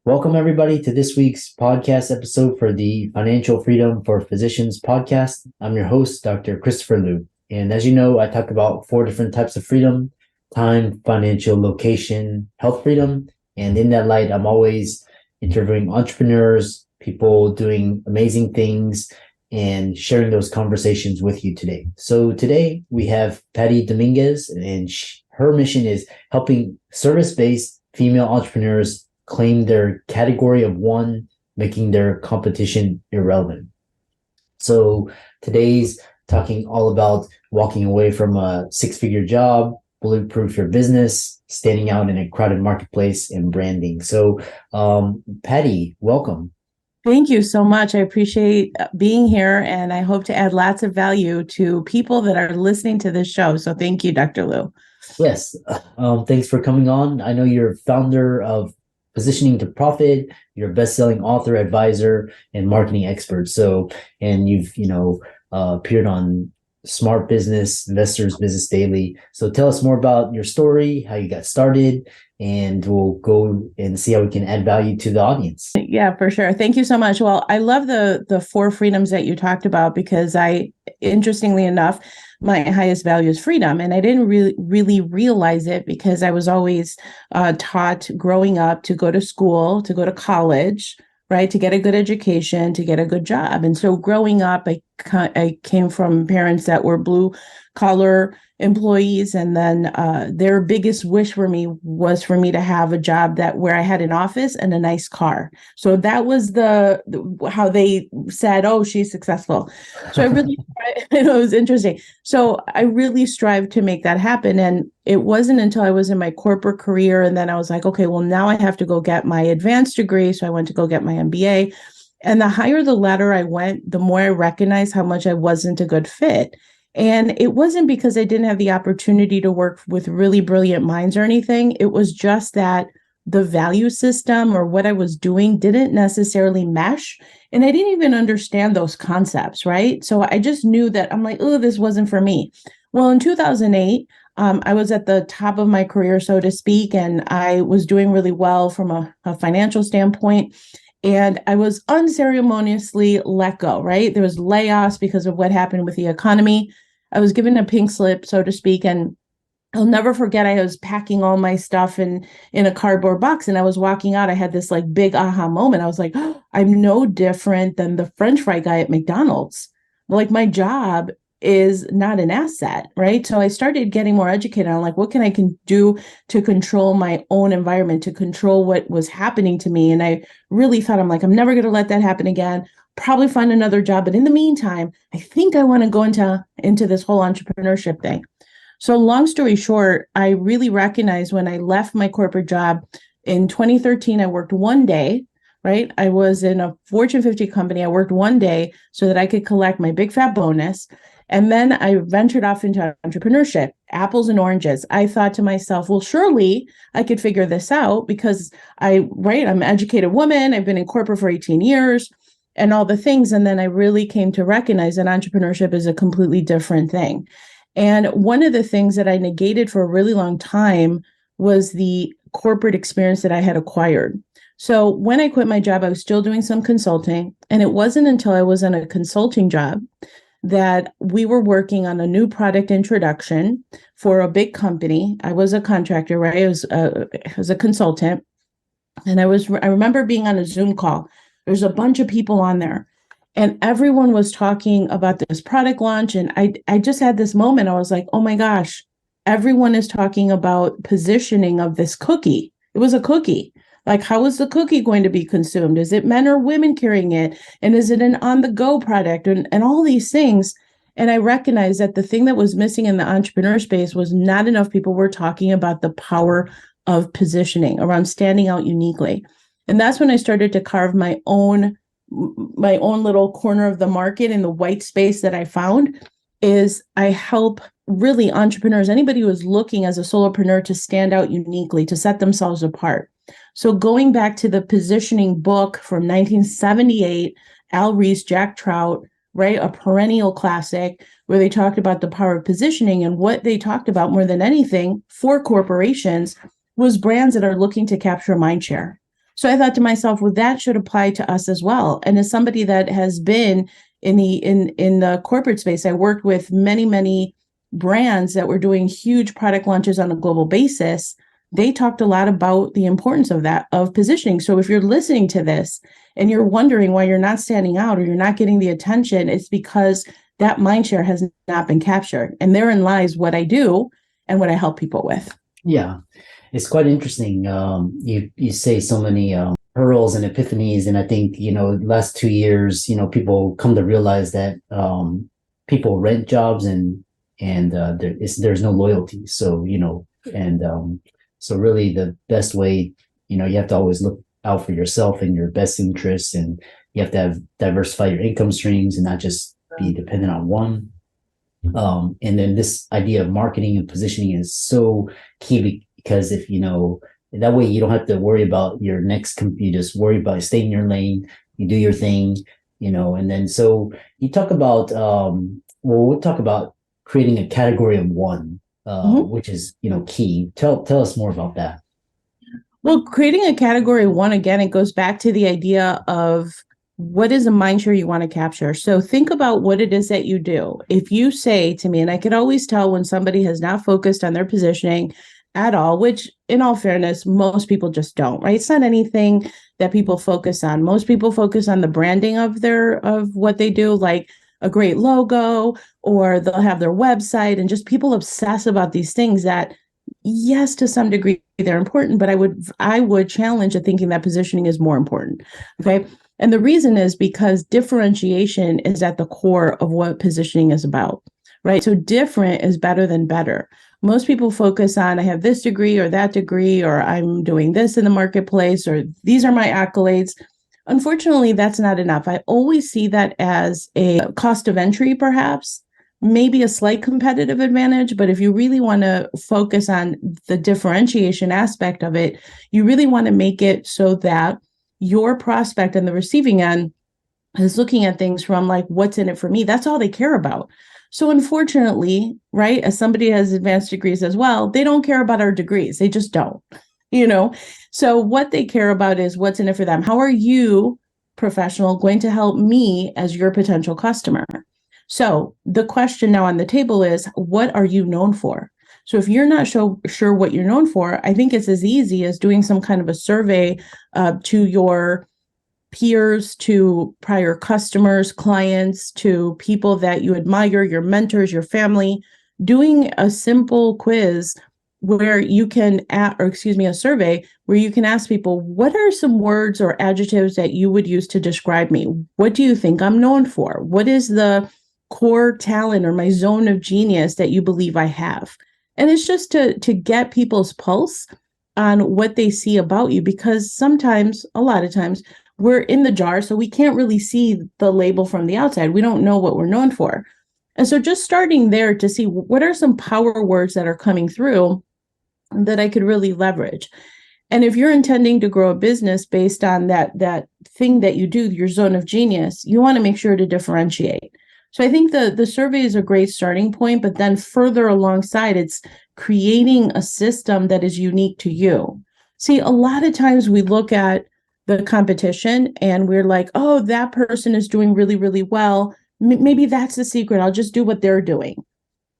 Welcome, everybody, to this week's podcast episode for the Financial Freedom for Physicians podcast. I'm your host, Dr. Christopher Liu. And as you know, I talk about four different types of freedom: time, financial, location, health freedom. And in that light, I'm always interviewing entrepreneurs, people doing amazing things, and sharing those conversations with you today. So today we have Patty Dominguez, and her mission is helping service-based female entrepreneurs claim their category of one, making their competition irrelevant. So today's talking all about walking away from a six-figure job, bulletproof your business, standing out in a crowded marketplace, and branding. So, Patty, welcome. Thank you so much. I appreciate being here, and I hope to add lots of value to people that are listening to this show. So thank you, Dr. Liu. Yes, thanks for coming on. I know you're founder of Positioning to Profit. You're a best-selling author, advisor, and marketing expert. So, and you've appeared on Smart Business, Investors Business Daily. So, tell us more about your story, how you got started, and we'll go and see how we can add value to the audience. Yeah, for sure. Thank you so much. Well, I love the four freedoms that you talked about because interestingly enough, my highest value is freedom. And I didn't really realize it because I was always taught growing up to go to school, to go to college, right, to get a good education, to get a good job. And so growing up, I came from parents that were blue collar employees, and then their biggest wish for me was for me to have a job where I had an office and a nice car. So that was the how they said, "Oh, she's successful." So I really, it was interesting. So I really strived to make that happen, and it wasn't until I was in my corporate career, and then I was like, "Okay, well, now I have to go get my advanced degree." So I went to go get my MBA, and the higher the ladder I went, the more I recognized how much I wasn't a good fit. And it wasn't because I didn't have the opportunity to work with really brilliant minds or anything. It was just that the value system or what I was doing didn't necessarily mesh. And I didn't even understand those concepts, right? So I just knew that I'm like, oh, this wasn't for me. Well, in 2008, I was at the top of my career, so to speak, and I was doing really well from a financial standpoint. And I was unceremoniously let go, right? There was layoffs because of what happened with the economy. I was given a pink slip, so to speak, and I'll never forget, I was packing all my stuff in a cardboard box, and I was walking out. I had this like big aha moment. I was like, oh, I'm no different than the French fry guy at McDonald's. Like my job is not an asset, right? So I started getting more educated on like, what can do to control my own environment, to control what was happening to me. And I really thought, I'm like, I'm never going to let that happen again. Probably find another job. But in the meantime, I think I want to go into this whole entrepreneurship thing. So long story short, I really recognized when I left my corporate job in 2013, I worked one day, right? I was in a Fortune 50 company. I worked one day so that I could collect my big fat bonus. And then I ventured off into entrepreneurship, apples and oranges. I thought to myself, well, surely I could figure this out because I'm an educated woman. I've been in corporate for 18 years and all the things. And then I really came to recognize that entrepreneurship is a completely different thing. And one of the things that I negated for a really long time was the corporate experience that I had acquired. So when I quit my job, I was still doing some consulting. And it wasn't until I was in a consulting job that we were working on a new product introduction for a big company. I was a contractor, right? I was a consultant. And I remember being on a Zoom call. There's a bunch of people on there and everyone was talking about this product launch. And I just had this moment. I was like, oh my gosh, everyone is talking about positioning of this cookie. It was a cookie. Like, how is the cookie going to be consumed? Is it men or women carrying it? And is it an on-the-go product? And all these things. And I recognized that the thing that was missing in the entrepreneur space was not enough people were talking about the power of positioning around standing out uniquely. And that's when I started to carve my own little corner of the market in the white space that I found. Is I help really entrepreneurs, anybody who is looking as a solopreneur to stand out uniquely, to set themselves apart. So going back to the positioning book from 1978, Al Ries, Jack Trout, right? A perennial classic where they talked about the power of positioning, and what they talked about more than anything for corporations was brands that are looking to capture mind share. So I thought to myself, well, that should apply to us as well. And as somebody that has been in the corporate space, I worked with many brands that were doing huge product launches on a global basis. They talked a lot about the importance of that, of positioning. So if you're listening to this and you're wondering why you're not standing out or you're not getting the attention, it's because that mind share has not been captured. And therein lies what I do and what I help people with. Yeah, it's quite interesting. You say so many pearls and epiphanies, and I think last 2 years, people come to realize that people rent jobs and there's no loyalty. So so really the best way, you have to always look out for yourself and your best interests, and you have to diversify your income streams and not just be dependent on one. And then this idea of marketing and positioning is so key, because if that way you don't have to worry about your next you just worry about staying in your lane, you do your thing, and then so you talk about we'll talk about creating a category of one, which is key. Tell us more about that. Well, creating a category one, again, it goes back to the idea of what is a mind share you want to capture. So think about what it is that you do. If you say to me, and I could always tell when somebody has not focused on their positioning at all, which in all fairness, most people just don't, right? It's not anything that people focus on. Most people focus on the branding of what they do, like a great logo, or they'll have their website, and just people obsess about these things that, yes, to some degree they're important, but I would challenge the thinking that positioning is more important. Okay. And the reason is because differentiation is at the core of what positioning is about, right? So different is better than better. Most people focus on, I have this degree or that degree, or I'm doing this in the marketplace, or these are my accolades. Unfortunately, that's not enough. I always see that as a cost of entry, perhaps, maybe a slight competitive advantage. But if you really want to focus on the differentiation aspect of it, you really want to make it so that your prospect on the receiving end is looking at things from like, what's in it for me? That's all they care about. So unfortunately, right, as somebody has advanced degrees as well, they don't care about our degrees. They just don't, So what they care about is what's in it for them. How are you, professional, going to help me as your potential customer? So the question now on the table is, what are you known for? So if you're not sure what you're known for, I think it's as easy as doing some kind of a survey to your peers, to prior customers, clients, to people that you admire, your mentors, your family, doing a simple quiz where you can, a survey where you can ask people, what are some words or adjectives that you would use to describe me? What do you think I'm known for? What is the core talent or my zone of genius that you believe I have? And it's just to get people's pulse on what they see about you, because sometimes, a lot of times, we're in the jar, so we can't really see the label from the outside. We don't know what we're known for. And so just starting there to see what are some power words that are coming through that I could really leverage. And if you're intending to grow a business based on that thing that you do, your zone of genius, you want to make sure to differentiate. So I think the survey is a great starting point, but then further alongside, it's creating a system that is unique to you. See, a lot of times we look at the competition and we're like, oh, that person is doing really, really well. Maybe that's the secret. I'll just do what they're doing.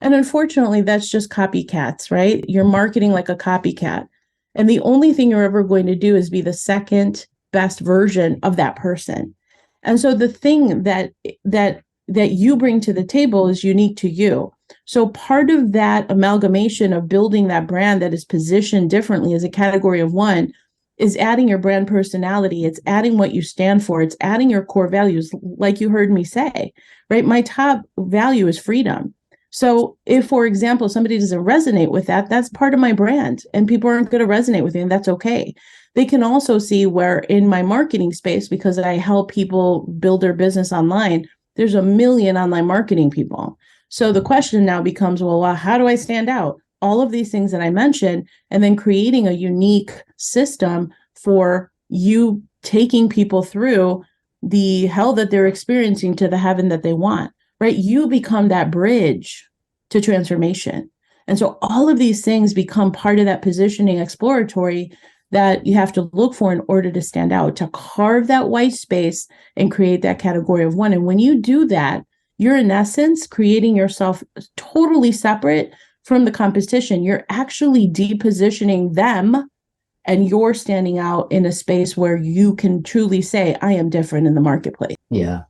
And unfortunately, that's just copycats, right? You're marketing like a copycat. And the only thing you're ever going to do is be the second best version of that person. And so the thing that you bring to the table is unique to you. So part of that amalgamation of building that brand that is positioned differently as a category of one is adding your brand personality. It's adding what you stand for. It's adding your core values, like you heard me say, right? My top value is freedom. So if, for example, somebody doesn't resonate with that, that's part of my brand, and people aren't going to resonate with me, and that's okay. They can also see where in my marketing space, because I help people build their business online, there's a million online marketing people. So the question now becomes, well, how do I stand out? All of these things that I mentioned, and then creating a unique system for you taking people through the hell that they're experiencing to the heaven that they want, right? You become that bridge to transformation. And so all of these things become part of that positioning exploratory that you have to look for in order to stand out, to carve that white space and create that category of one. And when you do that, you're in essence creating yourself totally separate from the competition. You're actually depositioning them, and you're standing out in a space where you can truly say, I am different in the marketplace. Yeah.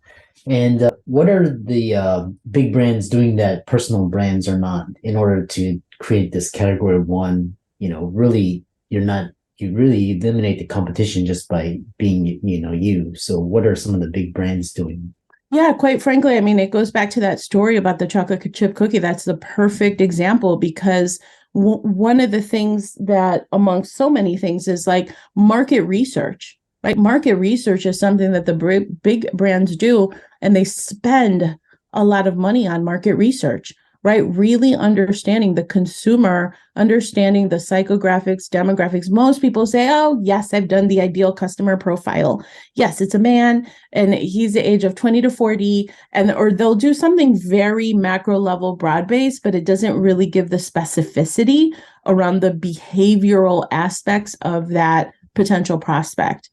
And what are the big brands doing that personal brands are not in order to create this category of one? Really, you really eliminate the competition just by being, you. So what are some of the big brands doing? Yeah, quite frankly, I mean, it goes back to that story about the chocolate chip cookie. That's the perfect example, because one of the things that, amongst so many things, is like market research, right? Market research is something that the big brands do, and they spend a lot of money on market research, right? Really understanding the consumer, understanding the psychographics, demographics. Most people say, oh, yes, I've done the ideal customer profile. Yes, it's a man and he's the age of 20 to 40, or they'll do something very macro level, broad based, but it doesn't really give the specificity around the behavioral aspects of that potential prospect.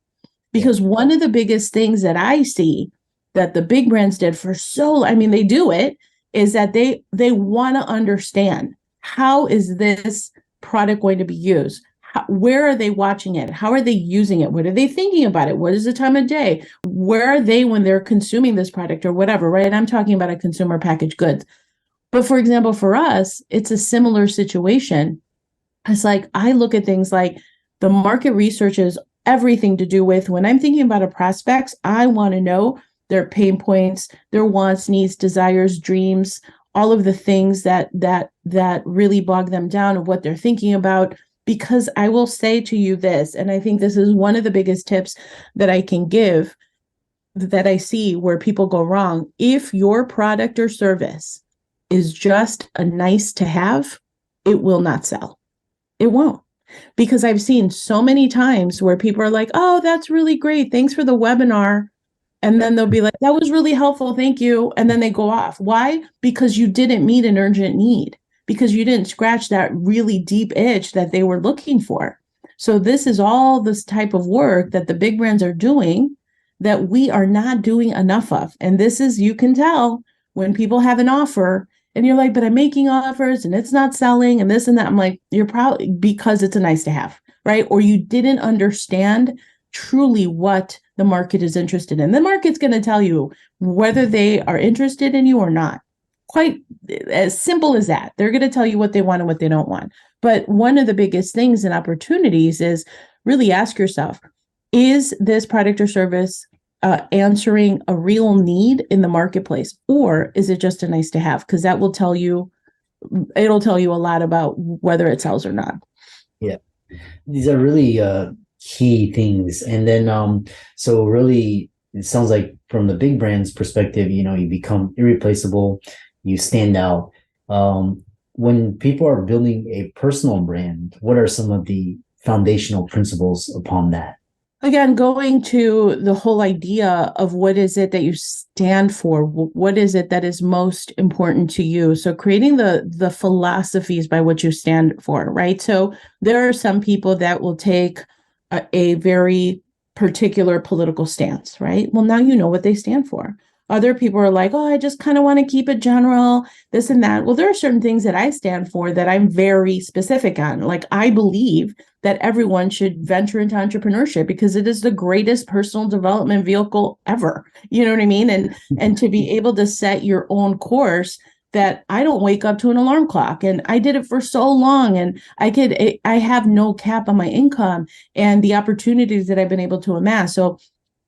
Because one of the biggest things that I see that the big brands did they do it, is that they want to understand, how is this product going to be used? Where are they watching it? How are they using it? What are they thinking about it? What is the time of day? Where are they when they're consuming this product or whatever, right? I'm talking about a consumer packaged goods. But for example, for us, it's a similar situation. It's like, I look at things like the market research is everything to do with, when I'm thinking about a prospects, I want to know their pain points, their wants, needs, desires, dreams, all of the things that really bog them down, of what they're thinking about. Because I will say to you this, and I think this is one of the biggest tips that I can give, that I see where people go wrong. If your product or service is just a nice to have, it will not sell. It won't. Because I've seen so many times where people are like, oh, that's really great. Thanks for the webinar. And then they'll be like, that was really helpful. Thank you. And then they go off. Why? Because you didn't meet an urgent need, because you didn't scratch that really deep itch that they were looking for. So this is all this type of work that the big brands are doing that we are not doing enough of. And this is, you can tell when people have an offer and you're like, but I'm making offers and it's not selling and this and that. I'm like, you're probably, because it's a nice to have, right? Or you didn't understand truly what the market is interested in. The market's going to tell you whether they are interested in you or not. Quite as simple as that. They're going to tell you what they want and what they don't want. But one of the biggest things and opportunities is really ask yourself, is this product or service answering a real need in the marketplace, or is it just a nice to have? Because that will tell you, it'll tell you a lot about whether it sells or not. Yeah, these are really key things. And then so really, it sounds like from the big brand's perspective, you become irreplaceable, you stand out. When people are building a personal brand, what are some of the foundational principles upon that? Again, going to the whole idea of what is it that you stand for? What is it that is most important to you? So creating the philosophies by which you stand for, right? So there are some people that will take a very particular political stance, right? Well, now you know what they stand for. Other people are like, oh, I just kind of want to keep it general, this and that. Well, there are certain things that I stand for that I'm very specific on. Like, I believe that everyone should venture into entrepreneurship because it is the greatest personal development vehicle ever. You know what I mean? And to be able to set your own course, that I don't wake up to an alarm clock, and I did it for so long, and I have no cap on my income and the opportunities that I've been able to amass. So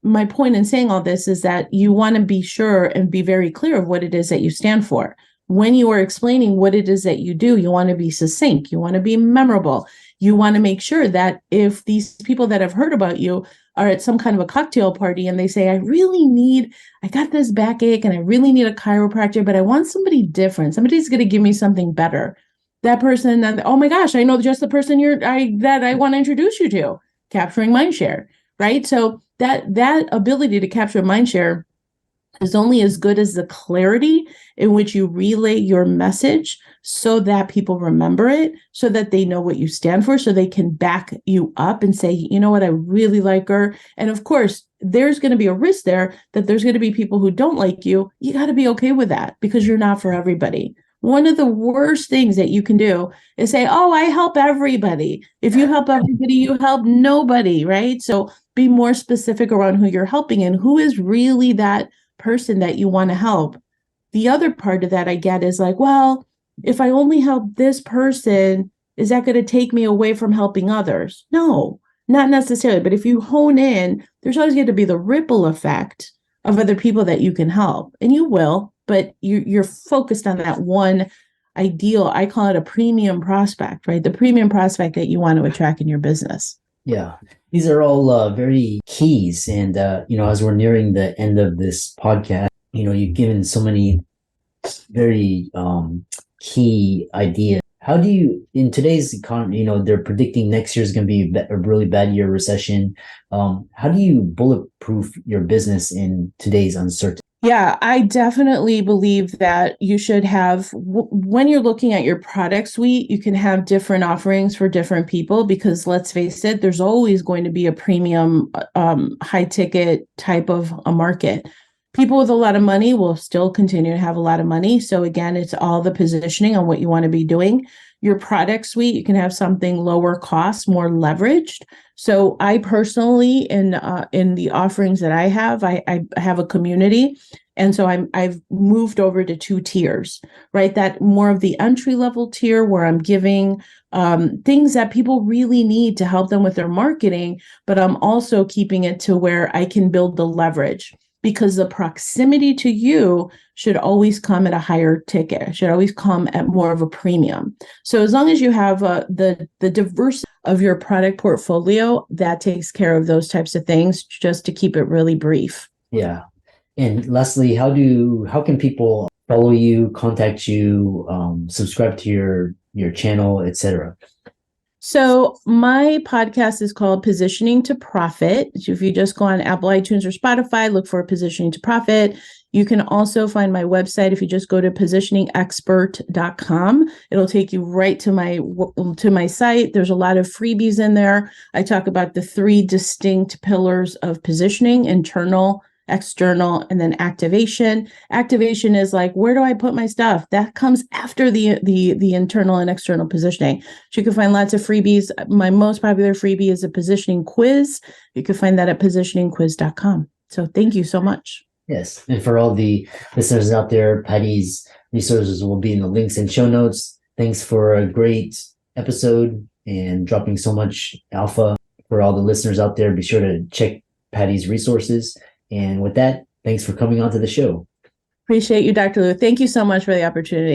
my point in saying all this is that you want to be sure and be very clear of what it is that you stand for. When you are explaining what it is that you do, you want to be succinct. You want to be memorable. You want to make sure that if these people that have heard about you are at some kind of a cocktail party and they say, I got this backache and I really need a chiropractor, but I want somebody different. Somebody's going to give me something better. That person, oh my gosh, I know just the person that I want to introduce you to. Capturing mind share, right? So that ability to capture mind share is only as good as the clarity in which you relay your message so that people remember it, so that they know what you stand for, so they can back you up and say, you know what, I really like her. And of course, there's going to be a risk there that there's going to be people who don't like you. You got to be okay with that because you're not for everybody. One of the worst things that you can do is say, oh, I help everybody. If you help everybody, you help nobody, right? So be more specific around who you're helping and who is really that person that you want to help. The other part of that I get is like, well, if I only help this person, is that going to take me away from helping others? No, not necessarily. But if you hone in, there's always going to be the ripple effect of other people that you can help. And you will, but you're focused on that one ideal. I call it a premium prospect, right? The premium prospect that you want to attract in your business. Yeah, these are all very keys. And, as we're nearing the end of this podcast, you've given so many very key ideas. How do you, in today's economy, they're predicting next year is going to be a really bad year, recession. How do you bulletproof your business in today's uncertainty? Yeah, I definitely believe that you should have, when you're looking at your product suite, you can have different offerings for different people because let's face it, there's always going to be a premium, high ticket type of a market. People with a lot of money will still continue to have a lot of money. So again, it's all the positioning on what you want to be doing. Your product suite, you can have something lower cost, more leveraged. So I personally, in the offerings that I have a community. And so I've moved over to 2 tiers, right? That more of the entry level tier where I'm giving things that people really need to help them with their marketing, but I'm also keeping it to where I can build the leverage. Because the proximity to you should always come at a higher ticket, should always come at more of a premium. So as long as you have the diversity of your product portfolio, that takes care of those types of things, just to keep it really brief. Yeah. And lastly, how can people follow you, contact you, subscribe to your channel, etc.? So my podcast is called Positioning to Profit. So if you just go on Apple, iTunes, or Spotify, look for Positioning to Profit. You can also find my website. If you just go to positioningexpert.com, it'll take you right to my site. There's a lot of freebies in there. I talk about the 3 distinct pillars of positioning: internal, external, and then activation. Activation is like, where do I put my stuff? That comes after the internal and external positioning. So you can find lots of freebies. My most popular freebie is a positioning quiz. You can find that at positioningquiz.com. So thank you so much. Yes. And for all the listeners out there, Patty's resources will be in the links and show notes. Thanks for a great episode and dropping so much alpha for all the listeners out there. Be sure to check Patty's resources. And with that, thanks for coming on to the show. Appreciate you, Dr. Lou. Thank you so much for the opportunity.